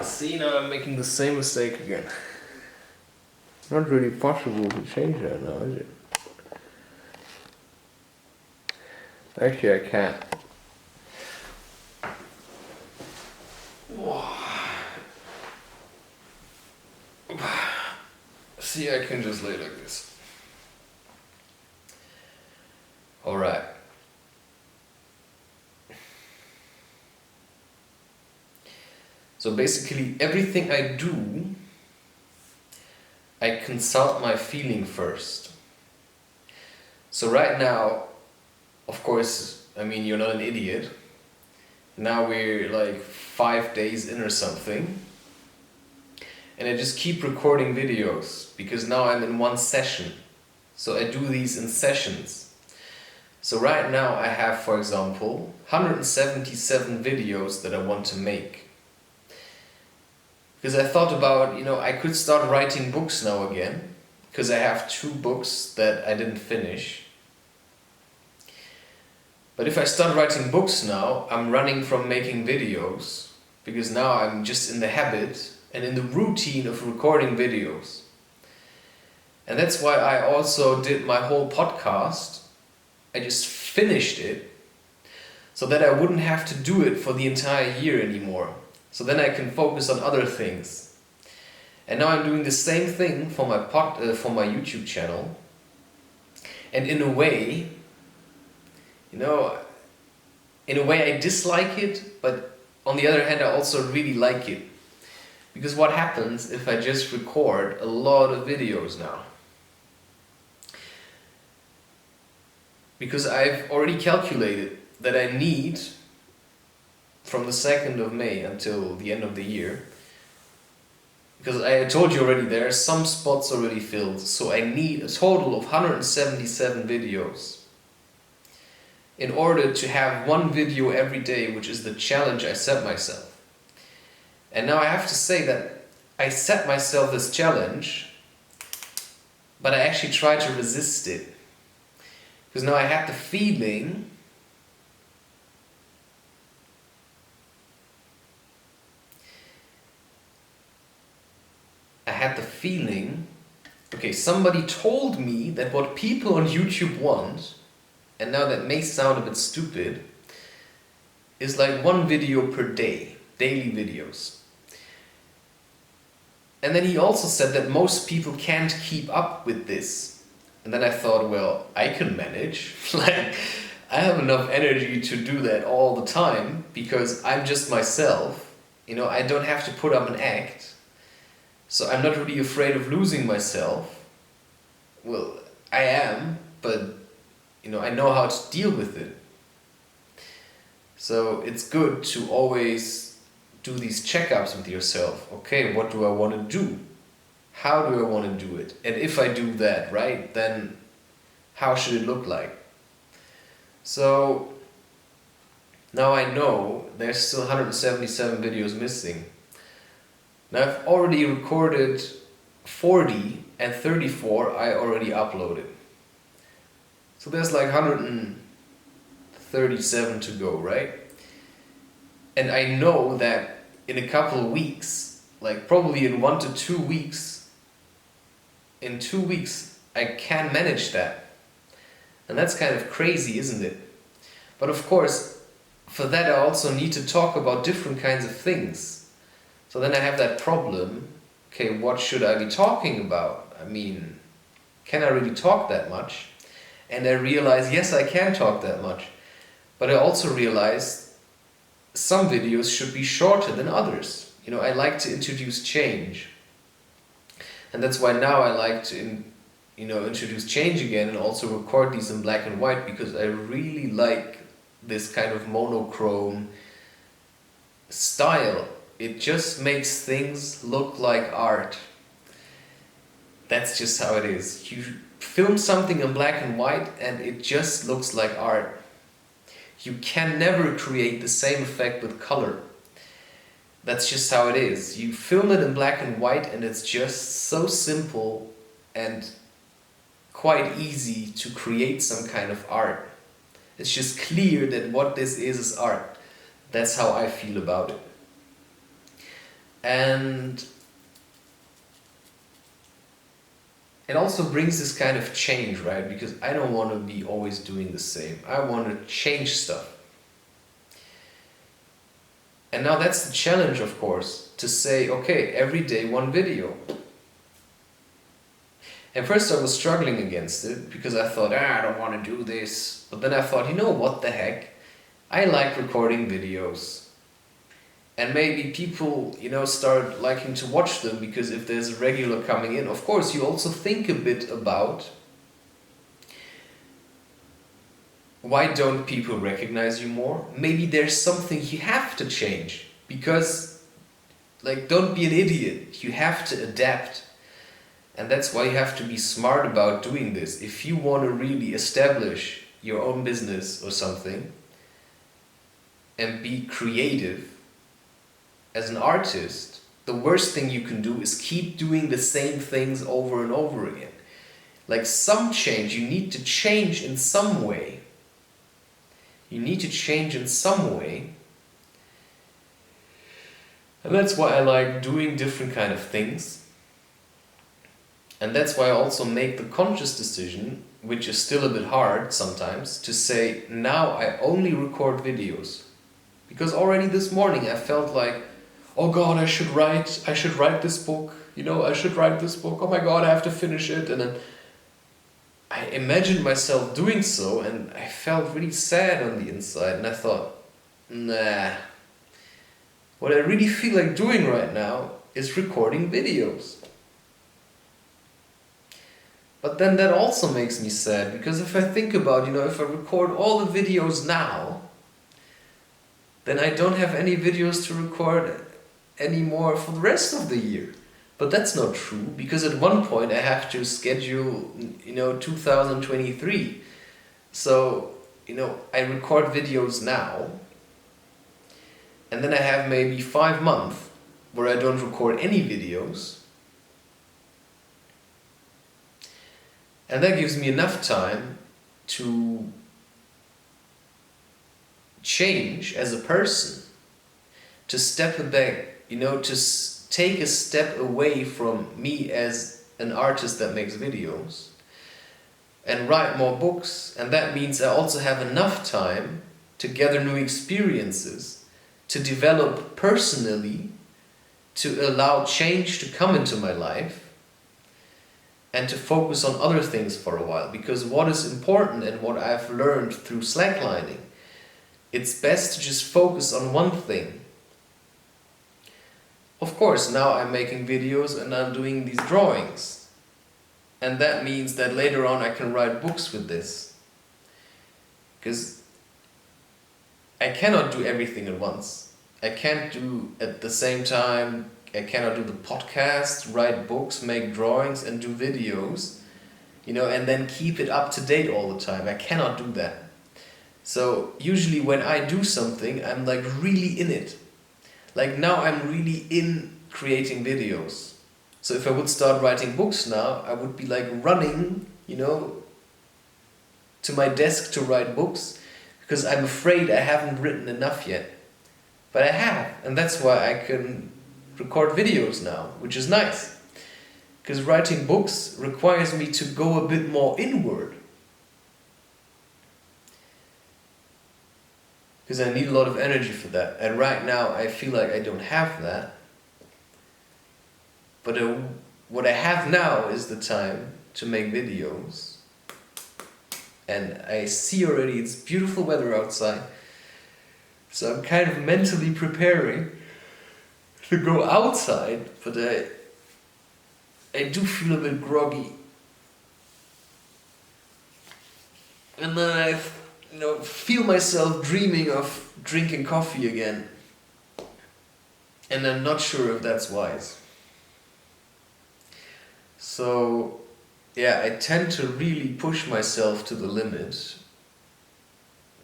See, now I'm making the same mistake again. Not really possible to change that now, is it? Actually, I can't. See, I can just lay like this. Alright. So basically, everything I do, I consult my feeling first. So right now, of course, I mean, you're not an idiot. Now we're like 5 days in or something. And I just keep recording videos because now I'm in one session. So I do these in sessions. So right now I have, for example, 177 videos that I want to make. Because I thought about, I could start writing books now again. Because I have 2 books that I didn't finish. But if I start writing books now, I'm running from making videos. Because now I'm just in the habit and in the routine of recording videos. And that's why I also did my whole podcast. I just finished it so that I wouldn't have to do it for the entire year anymore. So then I can focus on other things. And now I'm doing the same thing for my YouTube channel. And in a way, I dislike it, but on the other hand I also really like it. Because what happens if I just record a lot of videos now? Because I've already calculated that I need, from the 2nd of May until the end of the year, because I told you already there are some spots already filled, so I need a total of 177 videos in order to have one video every day, which is the challenge I set myself. And now I have to say that I set myself this challenge, but I actually tried to resist it. Because now I had the feeling okay, somebody told me that what people on YouTube want, and now that may sound a bit stupid, is like 1 video per day, daily videos. And then he also said that most people can't keep up with this. And then I thought, well, I can manage. Like, I have enough energy to do that all the time because I'm just myself. I don't have to put up an act. So I'm not really afraid of losing myself. Well, I am, but I know how to deal with it. So it's good to always do these checkups with yourself. Okay, what do I want to do? How do I want to do it? And if I do that, right, then how should it look like? So now I know there's still 177 videos missing. Now I've already recorded 40 and 34 I already uploaded. So there's like 137 to go, right? And I know that in a couple of weeks, like probably in 1 to 2 weeks, in 2 weeks I can manage that. And that's kind of crazy, isn't it? But of course, for that I also need to talk about different kinds of things. So then I have that problem, okay, what should I be talking about? I mean, can I really talk that much? And I realize, yes, I can talk that much. But I also realize some videos should be shorter than others. I like to introduce change. And that's why now I like to introduce change again and also record these in black and white, because I really like this kind of monochrome style. It just makes things look like art. That's just how it is. You film something in black and white and it just looks like art. You can never create the same effect with color. That's just how it is. You film it in black and white and it's just so simple and quite easy to create some kind of art. It's just clear that what this is art. That's how I feel about it. And it also brings this kind of change, right? Because I don't want to be always doing the same. I want to change stuff. And now that's the challenge, of course, to say, okay, every day one video. And first I was struggling against it because I thought, I don't want to do this. But then I thought, you know what the heck? I like recording videos. And maybe people, start liking to watch them because if there's a regular coming in, of course, you also think a bit about why don't people recognize you more? Maybe there's something you have to change because, don't be an idiot. You have to adapt. And that's why you have to be smart about doing this. If you want to really establish your own business or something and be creative as an artist, the worst thing you can do is keep doing the same things over and over again. Some change, you need to change in some way. You need to change in some way. And that's why I like doing different kind of things. And that's why I also make the conscious decision, which is still a bit hard sometimes, to say, now I only record videos. Because already this morning I felt like, oh God, I should write this book, I should write this book, oh my God, I have to finish it. And then I imagined myself doing so and I felt really sad on the inside and I thought, nah, what I really feel like doing right now is recording videos. But then that also makes me sad because if I think about, if I record all the videos now, then I don't have any videos to record anymore for the rest of the year. But that's not true because at one point I have to schedule, 2023. So, I record videos now and then I have maybe 5 months where I don't record any videos. And that gives me enough time to change as a person, to step back, to take a step away from me as an artist that makes videos and write more books. And that means I also have enough time to gather new experiences, to develop personally, to allow change to come into my life, and to focus on other things for a while. Because what is important and what I've learned through slacklining, it's best to just focus on one thing. Of course, now I'm making videos and I'm doing these drawings. And that means that later on I can write books with this. Because I cannot do everything at once. I can't do at the same time, I cannot do the podcast, write books, make drawings and do videos, and then keep it up to date all the time. I cannot do that. So usually when I do something, I'm really in it. Now I'm really in creating videos. So if I would start writing books now, I would be running, to my desk to write books because I'm afraid I haven't written enough yet. But I have, and that's why I can record videos now, which is nice. Because writing books requires me to go a bit more inward. Because I need a lot of energy for that. And right now I feel like I don't have that. But what I have now is the time to make videos. And I see already it's beautiful weather outside. So I'm kind of mentally preparing to go outside, but I do feel a bit groggy. And then I feel myself dreaming of drinking coffee again. And I'm not sure if that's wise. So, yeah, I tend to really push myself to the limit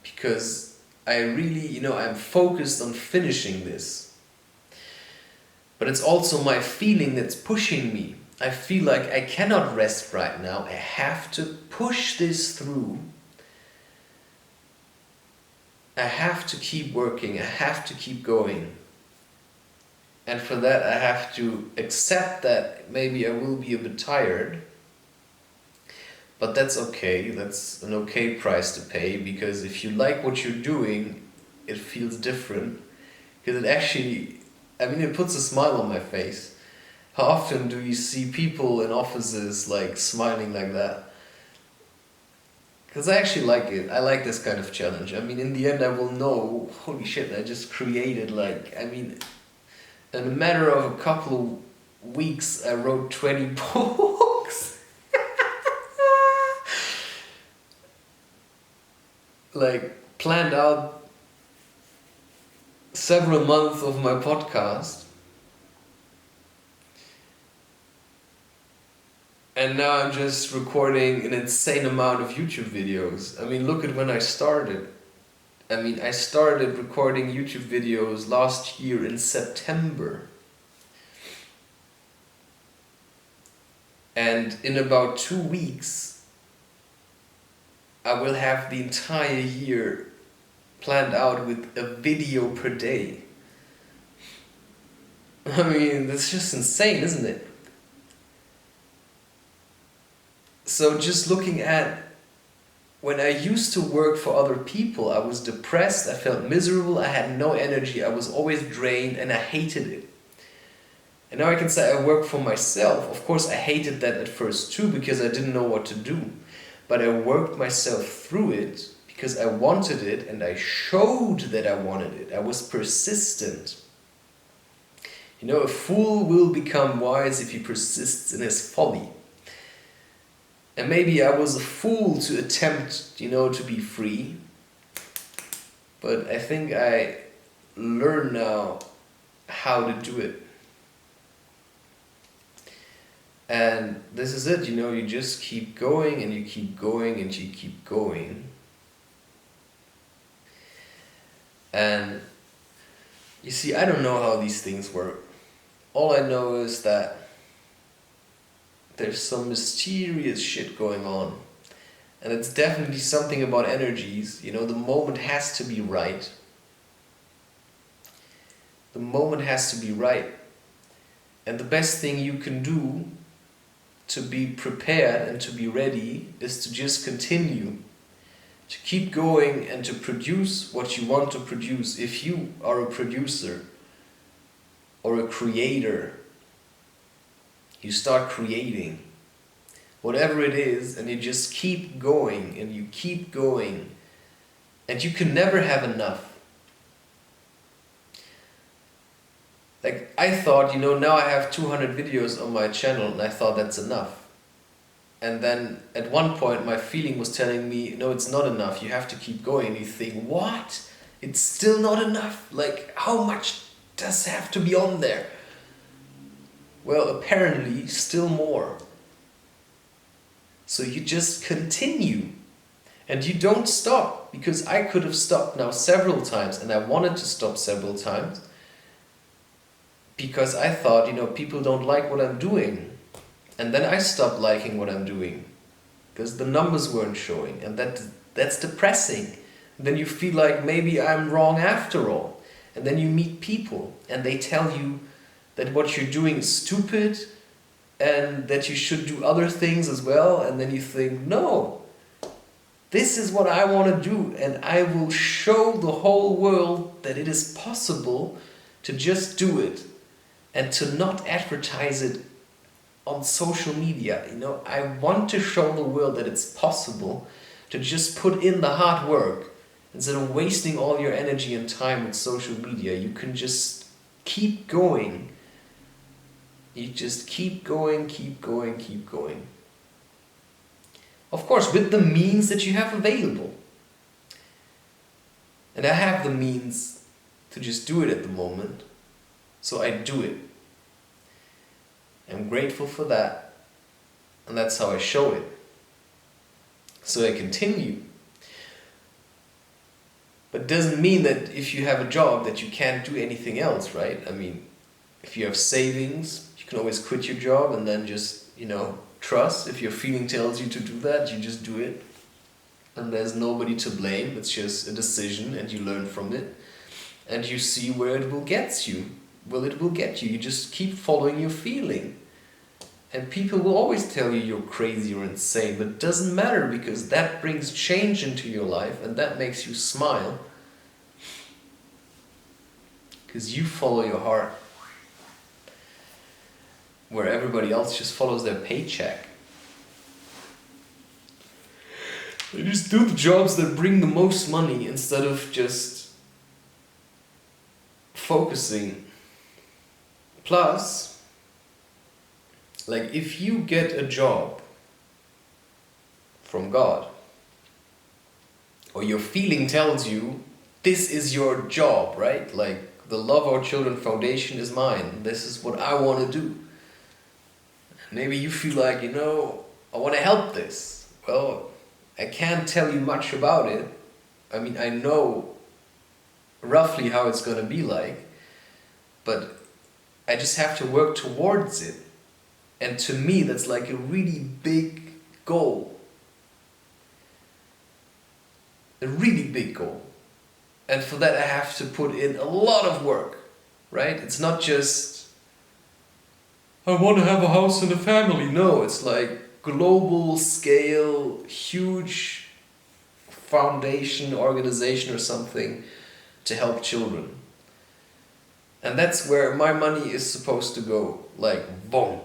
because I really, I'm focused on finishing this. But it's also my feeling that's pushing me. I feel like I cannot rest right now. I have to push this through. I have to keep working. I have to keep going. And for that I have to accept that maybe I will be a bit tired. But that's okay, that's an okay price to pay, because if you like what you're doing, it feels different. Because it actually, I mean, it puts a smile on my face. How often do you see people in offices like smiling like that? Because I actually like it. I like this kind of challenge. I mean, in the end I will know, holy shit, I just created like, I mean, in a matter of a couple of weeks I wrote 20 books. Like, planned out several months of my podcast. And now I'm just recording an insane amount of YouTube videos. I mean, look at when I started. I mean, I started recording YouTube videos last year in September. And in about 2 weeks, I will have the entire year planned out with a video per day. I mean, that's just insane, isn't it? So just looking at when I used to work for other people, I was depressed, I felt miserable, I had no energy, I was always drained, and I hated it. And now I can say I work for myself. Of course I hated that at first too, because I didn't know what to do. But I worked myself through it because I wanted it, and I showed that I wanted it. I was persistent. You know, a fool will become wise if he persists in his folly. And maybe I was a fool to attempt, you know, to be free. But I think I learn now how to do it. And this is it, you know, you just keep going and you keep going and you keep going. And you see, I don't know how these things work. All I know is that there's some mysterious shit going on. And it's definitely something about energies. You know, the moment has to be right. The moment has to be right. And the best thing you can do to be prepared and to be ready is to just continue. To keep going and to produce what you want to produce. If you are a producer or a creator, you start creating whatever it is, and you just keep going and you keep going, and you can never have enough. Like, I thought, you know, now I have 200 videos on my channel, and I thought that's enough. And then at one point my feeling was telling me, no, it's not enough, you have to keep going. And you think, what? It's still not enough? Like, how much does have to be on there? Well, apparently still more. So you just continue. And you don't stop, because I could have stopped now several times, and I wanted to stop several times. Because I thought, you know, people don't like what I'm doing. And then I stopped liking what I'm doing. Because the numbers weren't showing. And that's depressing. Then you feel like maybe I'm wrong after all. And then you meet people and they tell you that what you're doing is stupid and that you should do other things as well. And then you think, no, this is what I want to do. And I will show the whole world that it is possible to just do it. And to not advertise it on social media. You know, I want to show the world that it's possible to just put in the hard work. Instead of wasting all your energy and time with social media, you can just keep going. You just keep going, keep going, keep going. Of course, with the means that you have available. And I have the means to just do it at the moment. So I do it. I'm grateful for that. And that's how I show it. So I continue. But it doesn't mean that if you have a job that you can't do anything else, right? I mean, if you have savings, you can always quit your job and then just, you know, trust. If your feeling tells you to do that, you just do it. And there's nobody to blame. It's just a decision and you learn from it. And you see where it will get you. well, it will get you. You just keep following your feeling. And people will always tell you you're crazy or insane, but it doesn't matter because that brings change into your life and that makes you smile. Because you follow your heart. Where everybody else just follows their paycheck. They just do the jobs that bring the most money instead of just focusing. Plus, like if you get a job from God, or your feeling tells you this is your job, right? Like the Love Our Children Foundation is mine. This is what I want to do. Maybe you feel like, I want to help this. Well, I can't tell you much about it. I mean, I know roughly how it's going to be like, but I just have to work towards it. And to me, that's like a really big goal. A really big goal. And for that, I have to put in a lot of work, right? It's not just, I want to have a house and a family. No, it's like global scale, huge foundation, organization or something to help children. And that's where my money is supposed to go, like boom.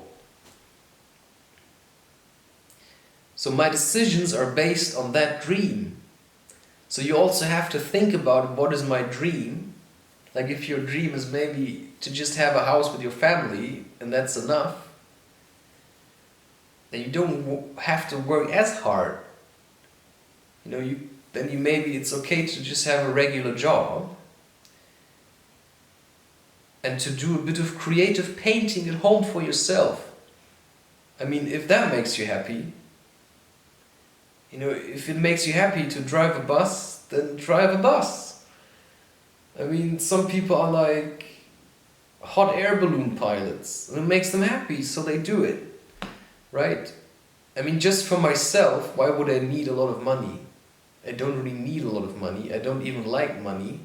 So my decisions are based on that dream. So you also have to think about what is my dream. Like if your dream is maybe to just have a house with your family and that's enough, then you don't have to work as hard. Maybe it's okay to just have a regular job and to do a bit of creative painting at home for yourself. I mean, if that makes you happy, if it makes you happy to drive a bus, then drive a bus. I mean, some people are like hot air balloon pilots, and it makes them happy, so they do it, right? I mean, just for myself, why would I need a lot of money? I don't really need a lot of money. I don't even like money.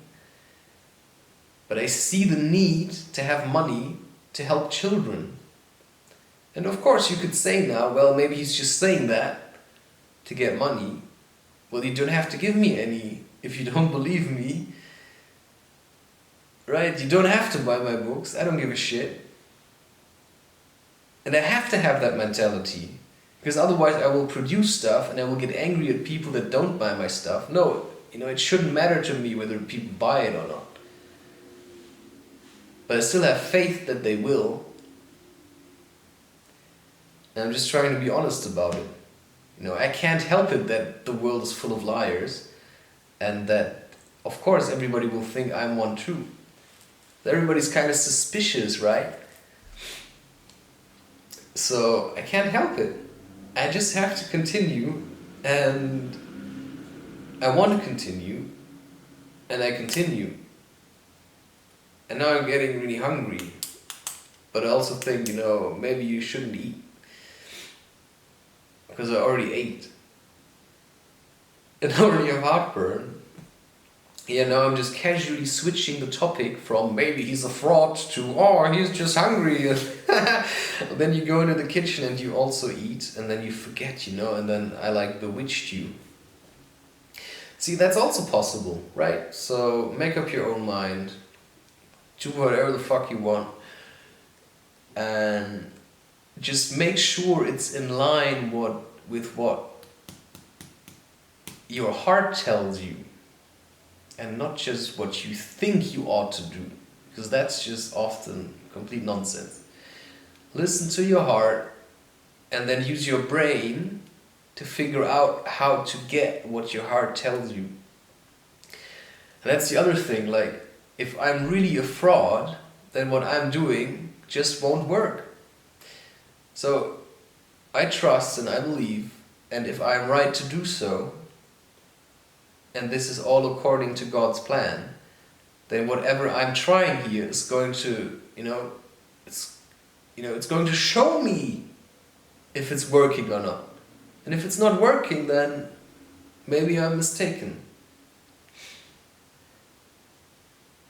But I see the need to have money to help children. And of course you could say now, well, maybe he's just saying that to get money. Well, you don't have to give me any if you don't believe me. Right? You don't have to buy my books. I don't give a shit. And I have to have that mentality. Because otherwise I will produce stuff and I will get angry at people that don't buy my stuff. No, it shouldn't matter to me whether people buy it or not. But I still have faith that they will. And I'm just trying to be honest about it. I can't help it that the world is full of liars. And that, of course, everybody will think I'm one too. Everybody's kind of suspicious, right? So I can't help it. I just have to continue, and I want to continue, and I continue. And now I'm getting really hungry. But I also think, maybe you shouldn't eat. Because I already ate. And I already have heartburn. Now I'm just casually switching the topic from maybe he's a fraud to, he's just hungry. And then you go into the kitchen and you also eat, and then you forget, and then I bewitched you. See, that's also possible, right? So make up your own mind. Do whatever the fuck you want. And just make sure it's in line with what your heart tells you. And not just what you think you ought to do. Because that's just often complete nonsense. Listen to your heart and then use your brain to figure out how to get what your heart tells you. And that's the other thing, if I'm really a fraud, then what I'm doing just won't work. So I trust and I believe, and if I'm right to do so, and this is all according to God's plan, then whatever I'm trying here is going to, it's going to show me if it's working or not. And if it's not working, then maybe I'm mistaken.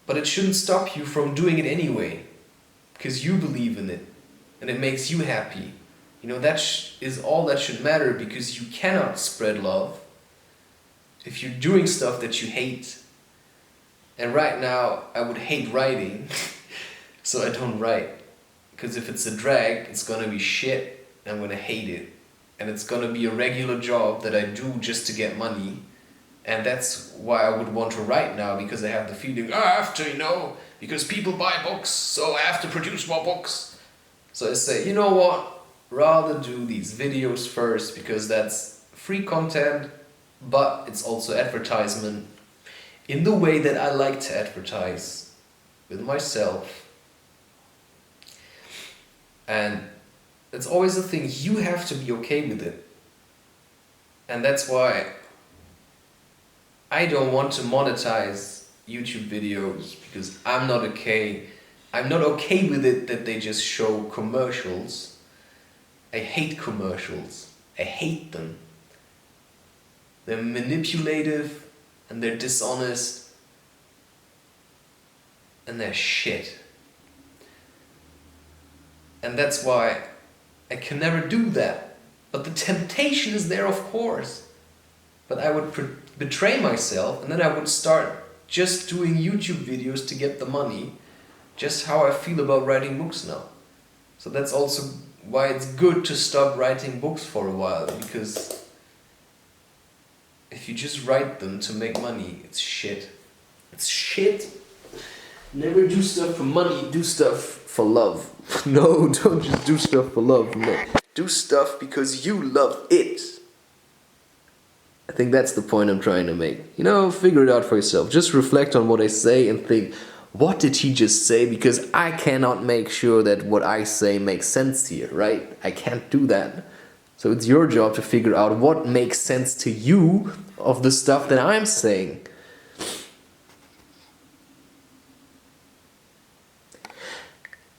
But it shouldn't stop you from doing it anyway. because you believe in it and it makes you happy. You know, that is all that should matter, because you cannot spread love if you're doing stuff that you hate. And right now, I would hate writing, so I don't write. Because if it's a drag, it's gonna be shit, and I'm gonna hate it. And it's gonna be a regular job that I do just to get money. And that's why I would want to write now, because I have the feeling, I have to, you know, because people buy books, so I have to produce more books. So I say, you know what? Rather do these videos first, because that's free content, but it's also advertisement in the way that I like to advertise, with myself. And it's always a thing, you have to be okay with it. And that's why I don't want to monetize YouTube videos, because I'm not okay with it that they just show commercials. I hate commercials. I hate them. They're manipulative, and they're dishonest, and they're shit. And that's why I can never do that. But the temptation is there, of course. But I would betray myself, and then I would start just doing YouTube videos to get the money, just how I feel about writing books now. So that's also why it's good to stop writing books for a while, because if you just write them to make money, it's shit. It's shit. Never do stuff for money, do stuff for love. No, don't just do stuff for love. No. Do stuff because you love it. I think that's the point I'm trying to make. You know, figure it out for yourself. Just reflect on what I say and think, what did he just say? Because I cannot make sure that what I say makes sense here, right? I can't do that. So it's your job to figure out what makes sense to you of the stuff that I'm saying.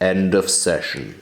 End of session.